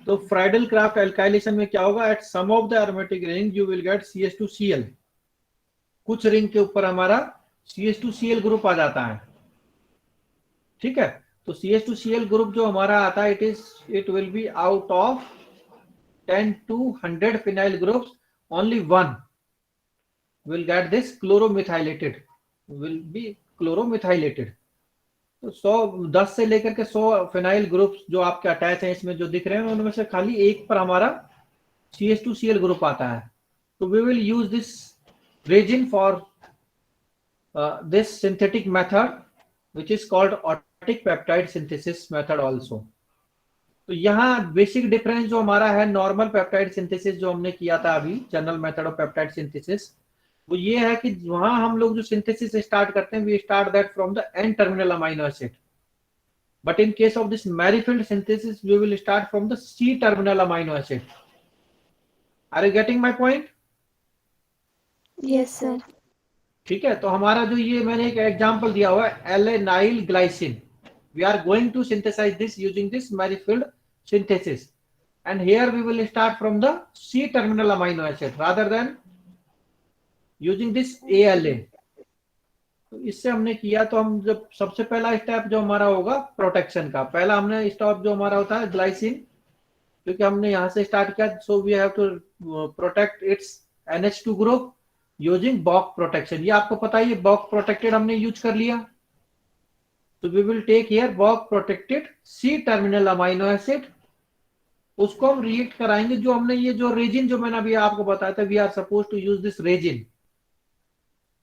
तो फ्राइडल क्राफ्ट एल्काइलेशन में क्या होगा? At some of the aromatic ring you will get CH2Cl। कुछ रिंग के ऊपर हमारा CH2Cl ग्रुप आ जाता है, ठीक है? तो CH2Cl ग्रुप जो हमारा आता है, it will be out of 10 to 100 phenyl groups, only one will get this chloromethylated, will be chloromethylated। तो 10 से लेकर के 100 फिनाइल ग्रुप्स जो आपके अटैच हैं इसमें जो दिख रहे हैं, उनमें से खाली एक पर हमारा CH2Cl ग्रुप आता है। तो we will use this resin for this synthetic method which is called ऑटिक पेप्टाइड सिंथेसिस मेथड ऑल्सो। तो यहाँ बेसिक डिफरेंस जो हमारा है नॉर्मल पेप्टाइड सिंथेसिस जो हमने किया था अभी, general method of peptide synthesis, वो ये है कि वहां हम लोग जो सिंथेसिस स्टार्ट करते हैं, we start that from the N terminal amino acid, but in case of this Merrifield synthesis we will start from the C terminal amino acid. Are you getting my point? Yes, sir. ठीक है। तो हमारा जो ये मैंने एक example दिया हुआ है alanyl glycine, we are going to synthesize this using this Merrifield synthesis, and here we will start from the C terminal amino acid rather than using this ALA। तो इससे हमने किया, तो हम जब सबसे पहला स्टेप जो हमारा होगा प्रोटेक्शन का, पहला हमने स्टॉप जो हमारा होता है ग्लाइसिन, क्योंकि हमने यहाँ से स्टार्ट किया, so we have to protect its NH2 group using Boc protection. ये आपको पता है, ये बॉक प्रोटेक्टेड हमने यूज कर लिया। तो we will take here Boc protected C terminal amino acid, उसको हम रिएक्ट कराएंगे। जो हमने ये जो रेजिन जो मैंने अभी आपको बताया था, we are suppose to use this resin,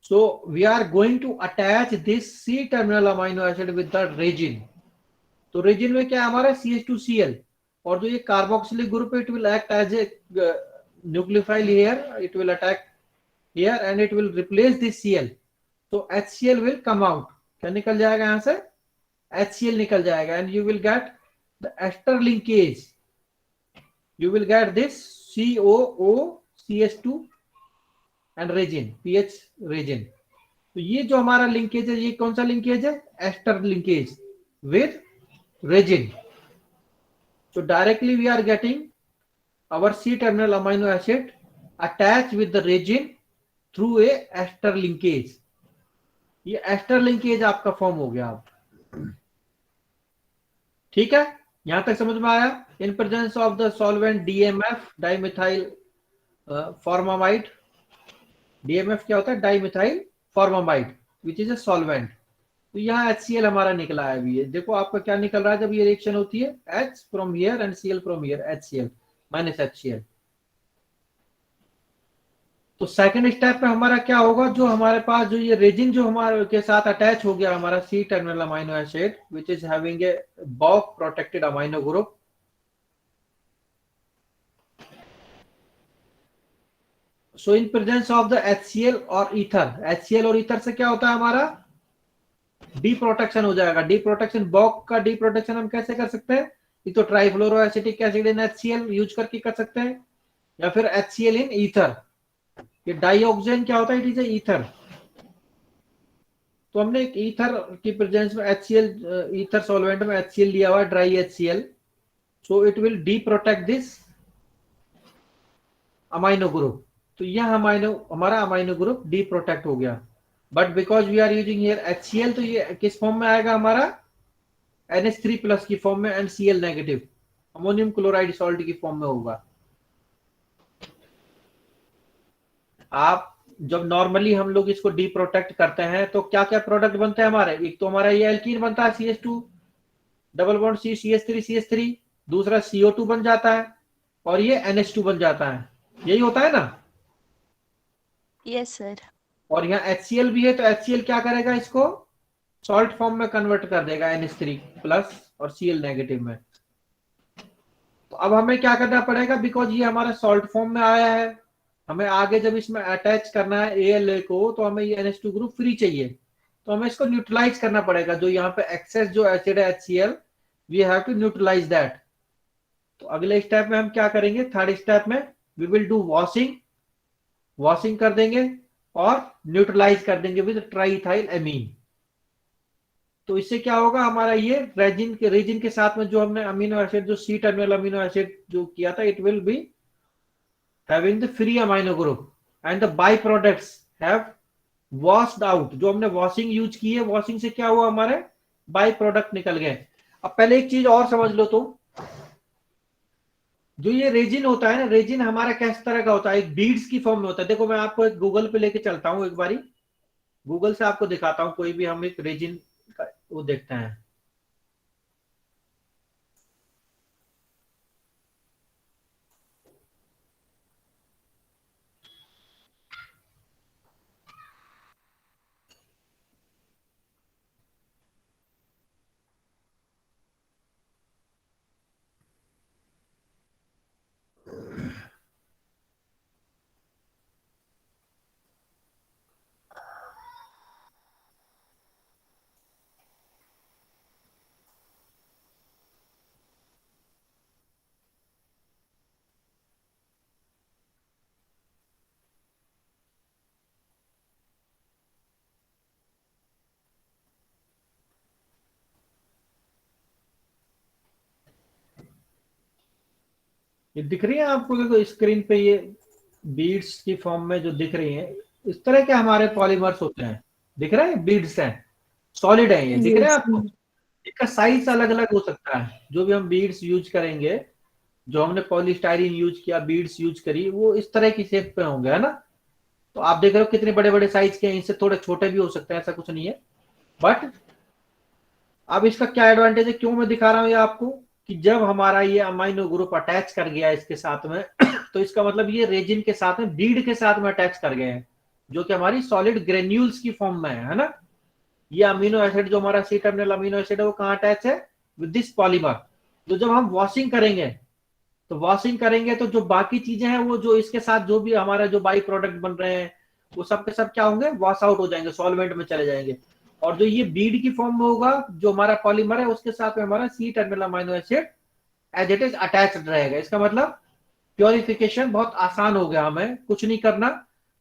so we are going to attach this C terminal amino acid with the resin. तो रेजिन में क्या है हमारा CH2Cl, और जो ये कार्बोक्सिलिक ग्रुप है, it will act as a nucleophile here, it will attack here and it will replace this Cl। तो HCl विल कम आउट, क्या निकल जाएगा यहां से? HCl निकल जाएगा, and you will get the ester linkage, you will get this COOCH2 and resin, PH resin। तो ये जो हमारा लिंकेज है, ये कौन सा लिंकेज है? Ester linkage with resin. So directly we are getting our C terminal amino acid attached with the resin through a ester linkage। ये एस्टर लिंकेज आपका फॉर्म हो गया अब, ठीक है? यहां तक समझ में आया? इन presence of the solvent DMF, dimethyl formamide. DMF क्या होता है? Dimethyl formamide, which is a solvent. तो यहाँ HCl हमारा निकला है अभी। ये देखो आपका क्या निकल रहा है जब ये रिएक्शन होती है, H from here and Cl from here, HCl minus HCl। तो सेकंड स्टेप पे हमारा क्या होगा? जो हमारे पास जो ये रेजिन जो हमारे के साथ अटैच हो गया हमारा C terminal amino acid which is having a Boc protected amino group, so in presence of the HCl और ईथर, HCl और ईथर से क्या होता है हमारा? डी प्रोटेक्शन हो जाएगा। डी प्रोटेक्शन, बॉक का डी प्रोटेक्शन हम कैसे कर सकते हैं? ये तो trifluoro acetic acid in HCl use करके कर सकते हैं, या फिर HCl इन ईथर। ये डाइऑक्सिन क्या होता है? It is ether. तो हमने एक ईथर की प्रेजेंस में HCl, ईथर सॉल्वेंट में HCl लिया हुआ, dry HCl, so it will deprotect this amino group. तो यह हमारा अमाइनो ग्रुप डी प्रोटेक्ट हो गया। But because we are using here HCl, तो ये किस फॉर्म में आएगा? हमारा NH3+ की फॉर्म में, and Cl negative ammonium chloride salt की फॉर्म में होगा। आप जब नॉर्मली हम लोग इसको डी प्रोटेक्ट करते हैं तो क्या क्या प्रोडक्ट बनते हैं हमारे? एक तो हमारा ये एल्कीन बनता है, CH2 double bond C CH3, दूसरा CO2 बन जाता है, और ये NH2 बन जाता है। यही होता है ना? Yes, sir. और यहाँ HCl भी है, तो HCl क्या करेगा? इसको सॉल्ट फॉर्म में कन्वर्ट कर देगा, NH3+ और Cl नेगेटिव में। तो अब हमें क्या करना पड़ेगा? बिकॉज ये हमारा सॉल्ट फॉर्म में आया है, हमें आगे जब इसमें अटैच करना है ALA को, तो हमें ये NH2 ग्रुप फ्री चाहिए, तो हमें इसको न्यूट्रलाइज करना पड़ेगा। जो यहाँ पे एक्सेस जो एसिड है HCl, we have to neutralise that. तो अगले स्टेप में हम क्या करेंगे? थर्ड स्टेप में वी विल डू वॉशिंग कर देंगे और न्यूट्रलाइज कर देंगे विद ट्राइइथाइल एमीन। तो इससे क्या होगा? हमारा ये रेजिन के साथ में जो हमने अमीनो एसिड, जो C टर्मिनल अमीनो एसिड जो किया था, it will be having the free amino group, and the by products have washed out. जो हमने वॉशिंग यूज की है, वॉशिंग से क्या हुआ? हमारे बाई प्रोडक्ट निकल गए। अब पहले एक चीज और समझ लो, तो जो ये रेजिन होता है ना, रेजिन हमारा किस तरह का होता है? एक बीड्स की फॉर्म में होता है। देखो मैं आपको एक गूगल पे लेके चलता हूँ, एक बारी गूगल से आपको दिखाता हूँ, कोई भी हम एक रेजिन का वो देखते हैं। ये दिख रही है आपको? देखो स्क्रीन पे ये बीड्स की फॉर्म में जो दिख रही है, इस तरह के हमारे पॉलीमर्स होते हैं। दिख रहा है? बीड्स हैं, सॉलिड है, ये दिख रहे हैं आपको? इसका साइज अलग अलग हो सकता है। जो भी हम बीड्स यूज करेंगे, जो हमने पॉलीस्टाइरीन यूज किया, बीड्स यूज करी, वो इस तरह की शेप पे होंगे, है ना? तो आप देख रहे हो कितने बड़े बड़े साइज के हैं, इनसे थोड़े छोटे भी हो सकते हैं, ऐसा कुछ नहीं है। बट अब इसका क्या एडवांटेज है, क्यों मैं दिखा रहा हूं ये आपको, कि जब हमारा ये अमाइनो ग्रुप अटैच कर गया इसके साथ में तो इसका मतलब ये रेजिन के साथ में, बीड के साथ में अटैच कर गए हैं, जो कि हमारी सॉलिड ग्रेन्यूल्स की फॉर्म में है ना? ये अमीनो एसिड जो हमारा C टर्मिनल अमीनो एसिड है, वो कहाँ अटैच है? With this polymer. तो जब हम वॉशिंग करेंगे तो जो बाकी चीजें हैं, वो जो इसके साथ जो भी हमारा जो बाई प्रोडक्ट बन रहे हैं, वो सब के सब क्या होंगे? वॉश आउट हो जाएंगे, सॉल्वेंट में चले जाएंगे। और जो ये बीड की फॉर्म में होगा, जो हमारा पॉलीमर है, उसके साथ में हमारा C terminal amino acid as it is attached रहेगा। इसका मतलब प्योरिफिकेशन बहुत आसान हो गया, हमें कुछ नहीं करना,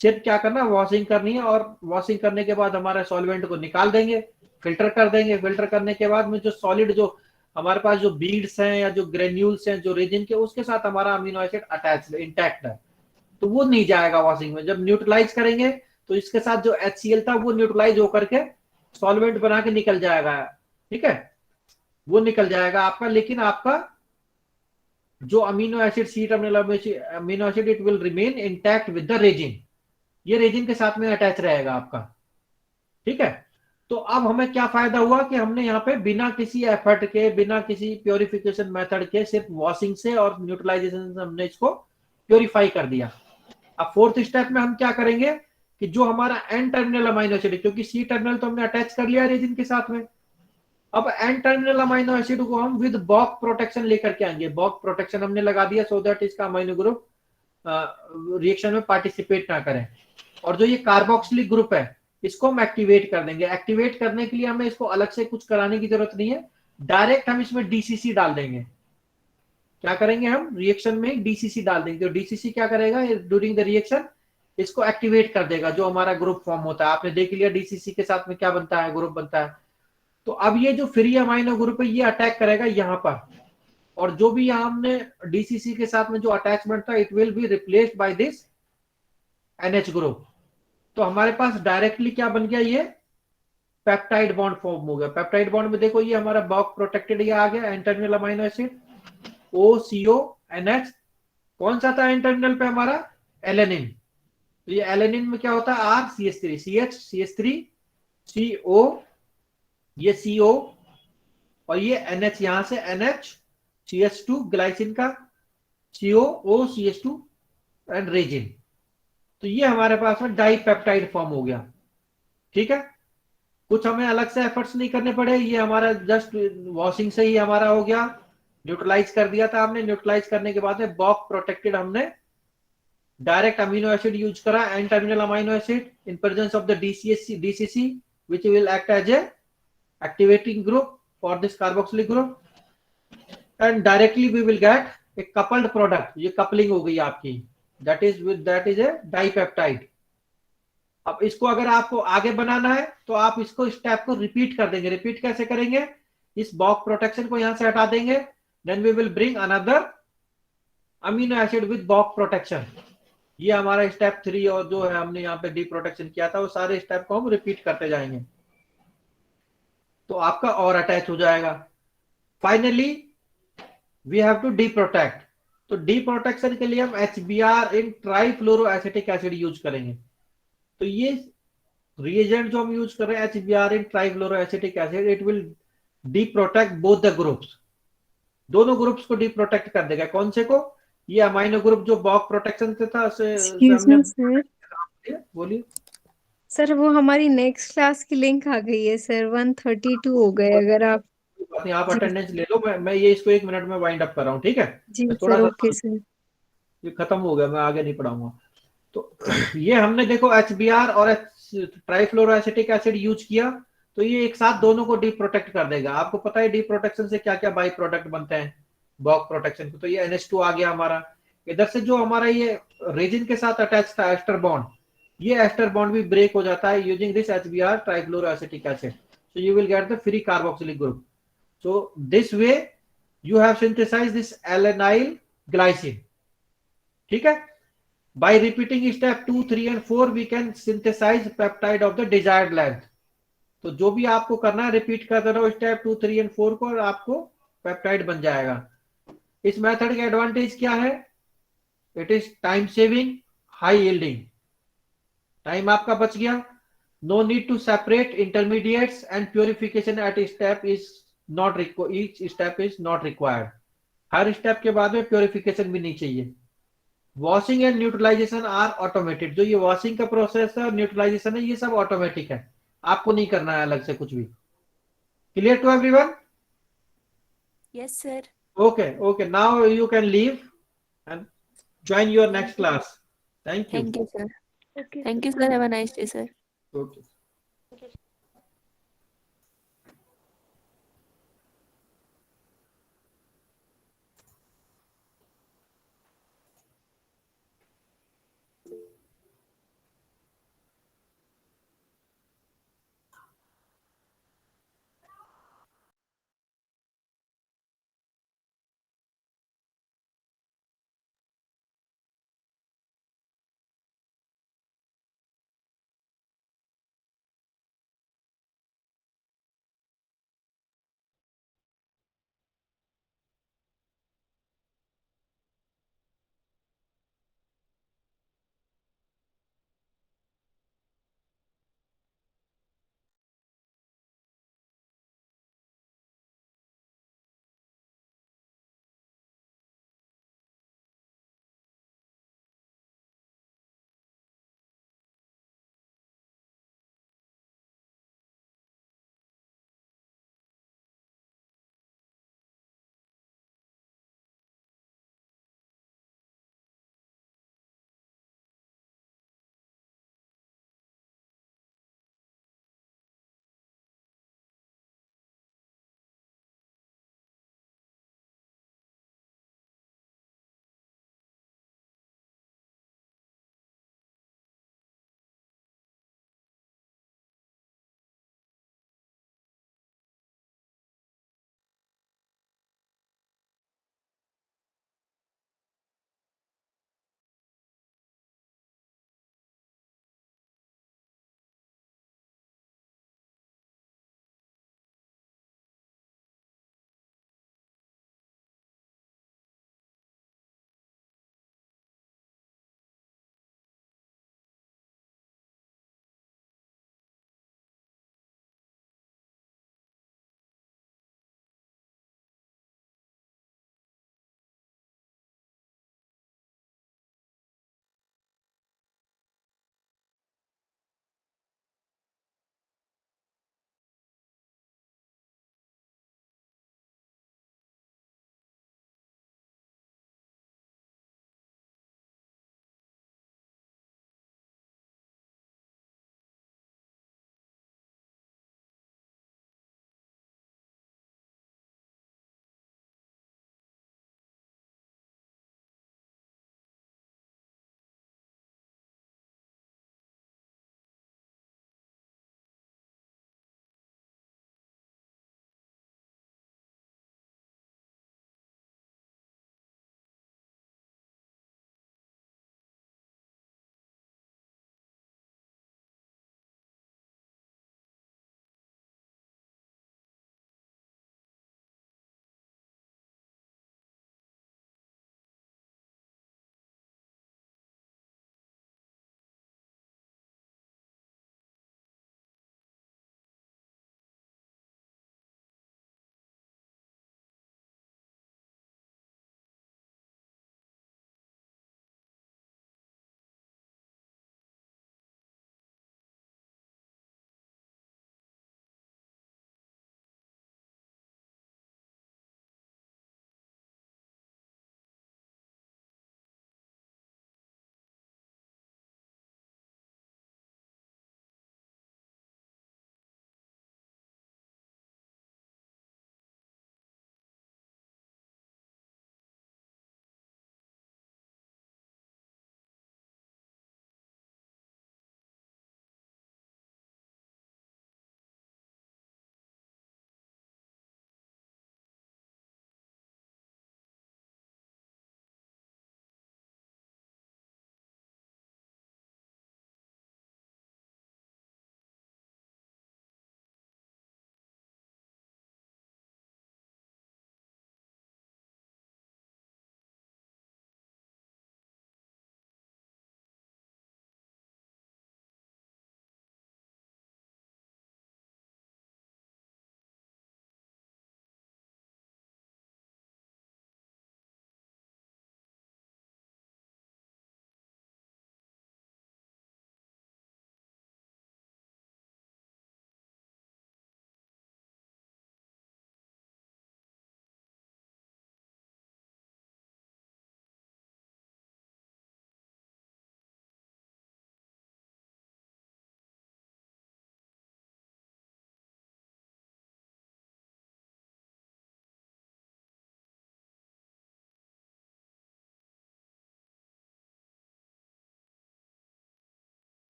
सिर्फ क्या करना? वॉशिंग करनी है, और वॉशिंग करने के बाद हमारे सॉल्वेंट को निकाल देंगे, फिल्टर कर देंगे। फिल्टर करने के बाद में जो सॉलिड, जो हमारे पास जो बीड्स हैं या जो ग्रेन्यूल्स हैं जो रेजिन के, उसके साथ हमारा अमीनो एसिड अटैच इंटैक्ट है, तो वो नहीं जाएगा वॉशिंग में। जब न्यूट्रलाइज करेंगे तो इसके साथ जो HCl था, वो न्यूट्रलाइज होकर के सॉल्वेंट बना के निकल जाएगा, ठीक है? वो निकल जाएगा आपका, लेकिन आपका जो amino acid C terminal amino acid, it will remain intact with the resin. ये रेजिन के साथ में अटैच रहेगा आपका, ठीक है? तो अब हमें क्या फायदा हुआ कि हमने यहाँ पे बिना किसी एफर्ट के, बिना किसी प्योरिफिकेशन मेथड के, सिर्फ वॉशिंग से और न्यूट्रलाइजेशन से हमने इसको प्योरीफाई कर दिया। अब फोर्थ स्टेप में हम क्या करेंगे कि जो हमारा एन टर्मिनल अमाइनो एसिड, क्योंकि C टर्मिनल तो हमने अटैच कर लिया रेजिन के साथ में, अब एन टर्मिनल अमाइनो एसिड को हम विद बॉक प्रोटेक्शन लेकर के आएंगे। बॉक प्रोटेक्शन हमने लगा दिया, सो दैट इसका अमाइनो ग्रुप रिएक्शन में पार्टिसिपेट ना करें। और जो ये कार्बोक्सिलिक ग्रुप है, इसको हम एक्टिवेट कर देंगे। एक्टिवेट करने के लिए हमें इसको अलग से कुछ कराने की जरूरत नहीं है, डायरेक्ट हम इसमें DCC डाल देंगे। क्या करेंगे हम रिएक्शन में डीसीसी डाल देंगे। तो डीसीसी क्या करेगा ड्यूरिंग द रिएक्शन, इसको एक्टिवेट कर देगा, जो हमारा ग्रुप फॉर्म होता है। आपने देख लिया डीसीसी के साथ में क्या बनता है, ग्रुप बनता है। तो अब ये जो फ्री अमाइनो ग्रुप है ये अटैक करेगा यहाँ पर, और जो भी यहाँ हमने डीसीसी के साथ में जो अटैचमेंट था it will be replaced by this NH group. तो हमारे पास डायरेक्टली क्या बन गया, ये पेप्टाइड बॉन्ड फॉर्म हो गया। पेप्टाइड बॉन्ड में देखो ये हमारा बॉक्स प्रोटेक्टेड ये आ गया, N terminal amino acid OCO NH। कौन सा था एन टर्मिनल पे हमारा, एलेनिन। तो ये एलेनिन में क्या होता है, R CH3 CH CH3 CO, ये CO, और ये NH यहां से NH CH2 ग्लाइसिन का CO O CH2 and resin. तो ये हमारे पास में डाइपेप्टाइड फॉर्म हो गया। ठीक है, कुछ हमें अलग से एफर्ट्स नहीं करने पड़े, ये हमारा जस्ट वॉशिंग से ही हमारा हो गया। न्यूट्रलाइज कर दिया था हमने, न्यूट्रलाइज करने के बाद में बॉक्स प्रोटेक्टेड हमने डायरेक्ट अमीनो एसिड यूज करा, N terminal amino acid in presence of the DCC which will act as a activating group for this carboxylic group, and directly we will get a coupled product। ये coupling हो गई आपकी, that is a dipeptide। अब इसको अगर आपको आगे बनाना है तो आप इसको स्टेप को रिपीट कर देंगे। रिपीट कैसे करेंगे, इस बॉक्स प्रोटेक्शन को यहां से हटा देंगे, then we will bring another amino acid with box protection. ये हमारा स्टेप 3, और जो है हमने यहाँ पे डी प्रोटेक्शन किया था वो सारे स्टेप को हम रिपीट करते जाएंगे, तो आपका और अटैच हो जाएगा। Finally we have to deprotect. तो डी प्रोटेक्शन के लिए हम HBr in trifluoroacetic acid use करेंगे। तो ये रिएजेंट जो हम यूज कर रहे हैं HBr in trifluoroacetic acid, it will deprotect both the groups. दोनों ग्रुप्स को डी प्रोटेक्ट कर देगा। कौन से को, ये अमाइनो ग्रुप जो बॉक्स प्रोटेक्शन से था Excuse me, sir. बोलिए सर वो हमारी नेक्स्ट क्लास की लिंक आ गई है सर, 132 हो गए। अगर आप आप जी। अटेंडेंस ले लो, मैं ये इसको 1 मिनट में वाइंड अप कर रहा हूँ। ठीक है, जी मैं थोड़ा सर, सा ओके सर। ये खत्म हो गया, मैं आगे नहीं पढ़ाऊंगा। तो ये हमने देखो HBr और ट्राइफ्लोरोएसिटिक एसिड यूज किया, तो ये एक साथ दोनों को डी प्रोटेक्ट कर देगा। आपको पता है डी प्रोटेक्शन से क्या क्या बाई प्रोडक्ट बनते हैं बॉक्स प्रोटेक्शन को। तो ये NH2 आ गया हमारा। इधर से जो हमारा ये रेजिन के साथ अटैच था एस्टर बॉन्ड, ये एस्टर बॉन्ड भी ब्रेक हो जाता है using this HBr trifluoroacetic acid. So you will get the free carboxylic group. So this way you have synthesized this alanine glycine. ठीक है, by repeating step 2, 3 and 4 we can synthesize peptide of the desired length। तो जो भी आपको करना है repeat करते रहो स्टेप 2, 3 एंड 4 को, और आपको पेप्टाइड बन जाएगा। इस मेथड का एडवांटेज क्या है, it is time saving, high yielding. Time आपका बच गया, no need to separate intermediates and purification at step is not required, each step is not required. हर स्टेप के बाद में प्योरिफिकेशन भी नहीं चाहिए। Washing and neutralisation are automated. जो ये वॉशिंग का प्रोसेस है और न्यूट्रलाइजेशन है ये सब ऑटोमेटिक है, आपको नहीं करना है अलग से कुछ भी। Clear to everyone? Yes, sir. Okay, now you can leave and join your next class. Thank you. Thank you, sir. Okay. Thank you, sir. Have a nice day, sir. Okay.